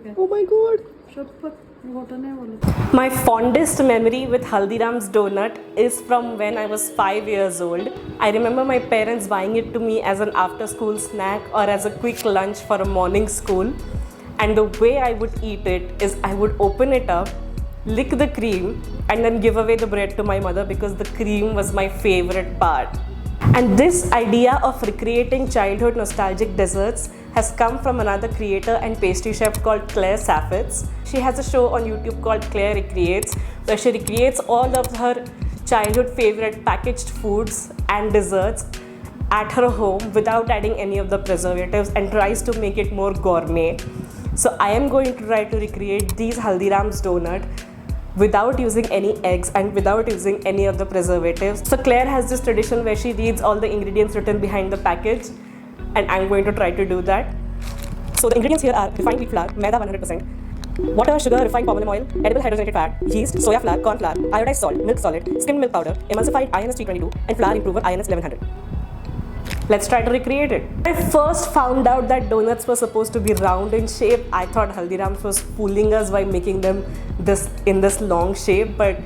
Oh my god. My fondest memory with Haldiram's donut is from when I was 5 years old. I remember my parents buying it to me as an after school snack or as a quick lunch for a morning school. And the way I would eat it is I would open it up, lick the cream, and then give away the bread to my mother because the cream was my favorite part. And this idea of recreating childhood nostalgic desserts has come from another creator and pastry chef called Claire Saffitz. She has a show on YouTube called Claire Recreates, where she recreates all of her childhood favorite packaged foods and desserts at her home without adding any of the preservatives and tries to make it more gourmet. So I am going to try to recreate these Haldiram's donut without using any eggs and without using any of the preservatives. So Claire has this tradition where she reads all the ingredients written behind the package, and I'm going to try to do that. So the ingredients here are refined wheat flour, maida 100%, water, sugar, refined palm oil, edible hydrogenated fat, yeast, soya flour, corn flour, iodized salt, milk solid, skimmed milk powder, emulsified INS 322, and flour improver INS 1100. Let's try to recreate it. When I first found out that donuts were supposed to be round in shape, I thought Haldiram's was fooling us by making them in this long shape. But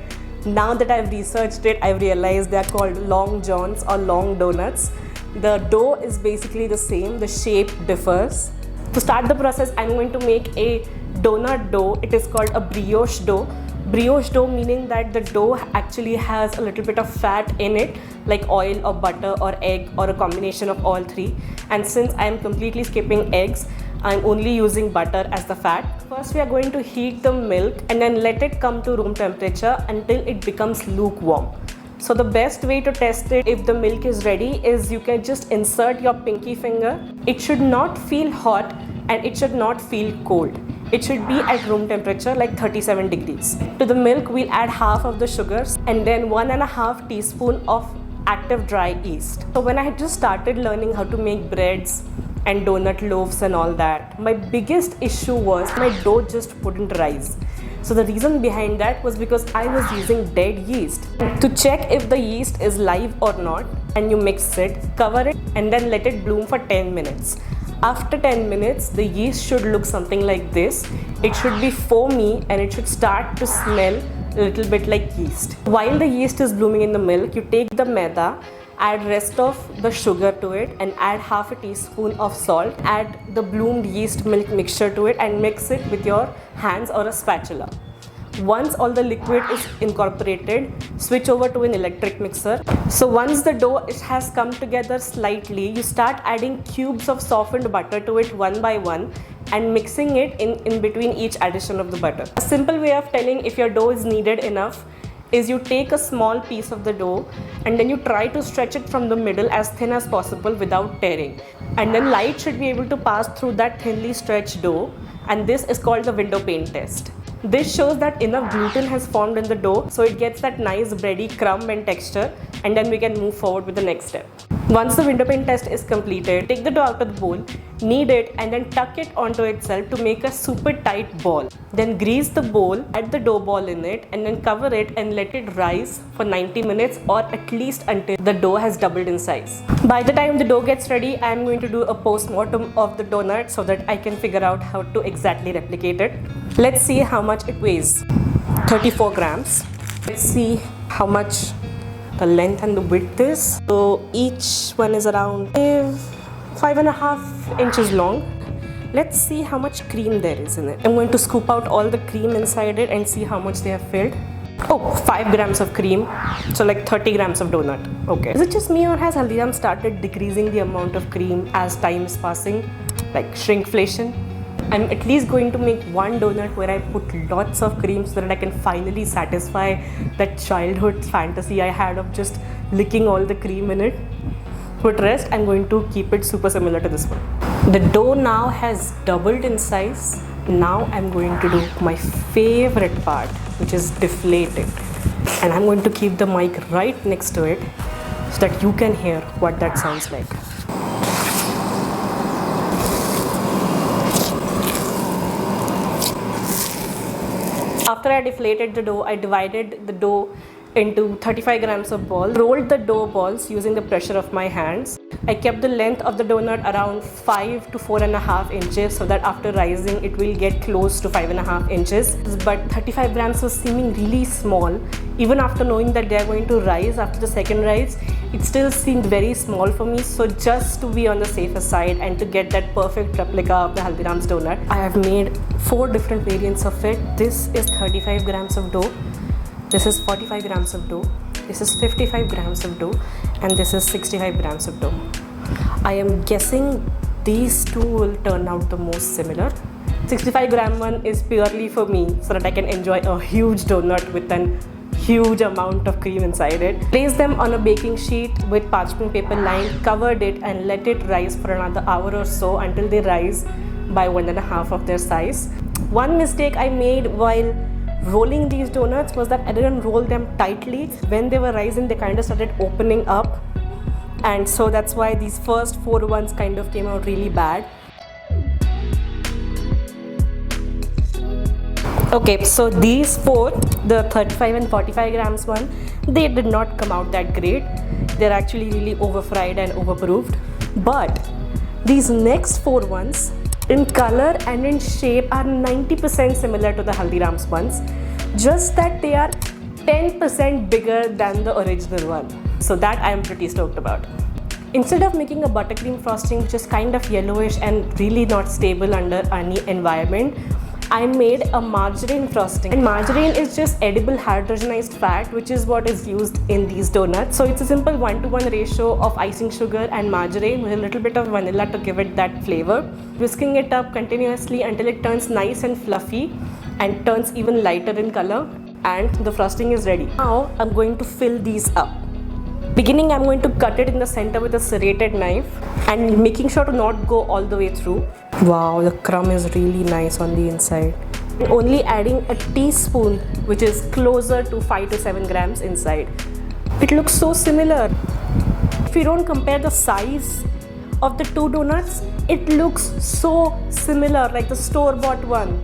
now that I've researched it, I've realized they're called long johns or long donuts. The dough is basically the same, the shape differs. To start the process, I'm going to make a donut dough. It is called a brioche dough. Brioche dough meaning that the dough actually has a little bit of fat in it, like oil or butter or egg or a combination of all three. And since I am completely skipping eggs, I'm only using butter as the fat. First we are going to heat the milk and then let it come to room temperature until it becomes lukewarm. So the best way to test it if the milk is ready is you can just insert your pinky finger. It should not feel hot and it should not feel cold. It should be at room temperature, like 37 degrees. To the milk, we'll add half of the sugars and then 1.5 teaspoon of active dry yeast. So when I had just started learning how to make breads and donut loaves and all that, my biggest issue was my dough just wouldn't rise. So the reason behind that was because I was using dead yeast. To check if the yeast is live or not, and you mix it, cover it, and then let it bloom for 10 minutes. After 10 minutes, the yeast should look something like this. It should be foamy and it should start to smell a little bit like yeast. While the yeast is blooming in the milk, you take the maida, add rest of the sugar to it and add half a teaspoon of salt. Add the bloomed yeast milk mixture to it and mix it with your hands or a spatula. Once all the liquid is incorporated, switch over to an electric mixer. So once the dough has come together slightly, you start adding cubes of softened butter to it one by one and mixing it in between each addition of the butter. A simple way of telling if your dough is kneaded enough is you take a small piece of the dough and then you try to stretch it from the middle as thin as possible without tearing. And then light should be able to pass through that thinly stretched dough, and this is called the window pane test. This shows that enough gluten has formed in the dough so it gets that nice bready crumb and texture, and then we can move forward with the next step. Once the window pane test is completed, take the dough out of the bowl, knead it and then tuck it onto itself to make a super tight ball. Then grease the bowl, add the dough ball in it and then cover it and let it rise for 90 minutes or at least until the dough has doubled in size. By the time the dough gets ready, I am going to do a post-mortem of the donut so that I can figure out how to exactly replicate it. Let's see how much it weighs. 34 grams. Let's see how much the length and the width is. So each one is around 5.5 inches long. Let's see how much cream there is in it. I'm going to scoop out all the cream inside it and see how much they have filled. Oh, 5 grams of cream. So like 30 grams of donut. Okay. Is it just me or has Haldiram started decreasing the amount of cream as time is passing? Like shrinkflation? I'm at least going to make one donut where I put lots of cream so that I can finally satisfy that childhood fantasy I had of just licking all the cream in it. But rest, I'm going to keep it super similar to this one. The dough now has doubled in size. Now I'm going to do my favorite part, which is deflate it. And I'm going to keep the mic right next to it so that you can hear what that sounds like. After I deflated the dough, I divided the dough into 35 grams of balls, rolled the dough balls using the pressure of my hands. I kept the length of the donut around 5 to 4.5 inches so that after rising it will get close to 5.5 inches. But 35 grams was seeming really small. Even after knowing that they are going to rise after the second rise, it still seemed very small for me. So just to be on the safer side and to get that perfect replica of the Haldiram's donut, I have made 4 different variants of it. This is 35 grams of dough. This is 45 grams of dough. This is 55 grams of dough, and this is 65 grams of dough. I am guessing these two will turn out the most similar. 65 gram one is purely for me so that I can enjoy a huge donut with an huge amount of cream inside it. Place them on a baking sheet with parchment paper lined, covered it and let it rise for another hour or so until they rise by 1.5 of their size. One mistake I made while rolling these donuts was that I didn't roll them tightly. When they were rising, they kind of started opening up, and so that's why these first 4 ones kind of came out really bad. Okay, so these 4, the 35 and 45 grams one, they did not come out that great. They're actually really over fried and overproofed. But these next 4 ones, in color and in shape, are 90% similar to the Haldiram's ones, just that they are 10% bigger than the original one. So that I am pretty stoked about. Instead of making a buttercream frosting which is kind of yellowish and really not stable under any environment, I made a margarine frosting. And margarine is just edible hydrogenized fat, which is what is used in these donuts. So it's a simple 1-to-1 ratio of icing sugar and margarine with a little bit of vanilla to give it that flavor. Whisking it up continuously until it turns nice and fluffy and turns even lighter in color, and the frosting is ready. Now I'm going to fill these up. Beginning, I'm going to cut it in the center with a serrated knife and making sure to not go all the way through. Wow, the crumb is really nice on the inside. And only adding a teaspoon, which is closer to 5 to 7 grams inside. It looks so similar. If you don't compare the size of the 2 donuts, it looks so similar, like the store-bought one.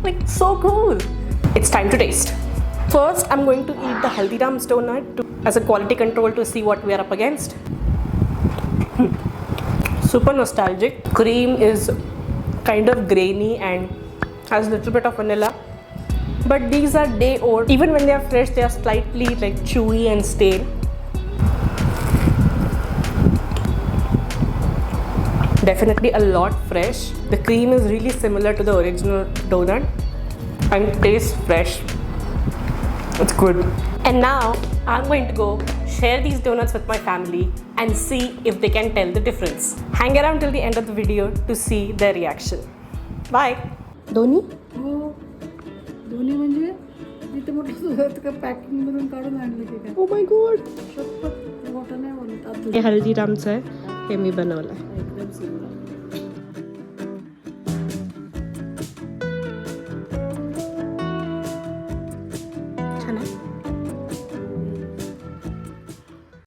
Like, so cool. It's time to taste. First, I'm going to eat the Haldiram's donut as a quality control to see what we are up against. Super nostalgic. Cream is kind of grainy and has a little bit of vanilla. But these are day old. Even when they are fresh, they are slightly like chewy and stale. Definitely a lot fresh. The cream is really similar to the original donut and tastes fresh. It's good. And now I'm going to go share these donuts with my family and see if they can tell the difference. Hang around till the end of the video to see their reaction. Bye. Doni? हो दोन्ही म्हणजे इथे मोठं packing मधून काढून आणलं की काय. Oh my god. शपथ मोठं नाही बोलत हे हल्दीरामचं आहे, हे मी बनवलं आहे. एकदम सुंदर.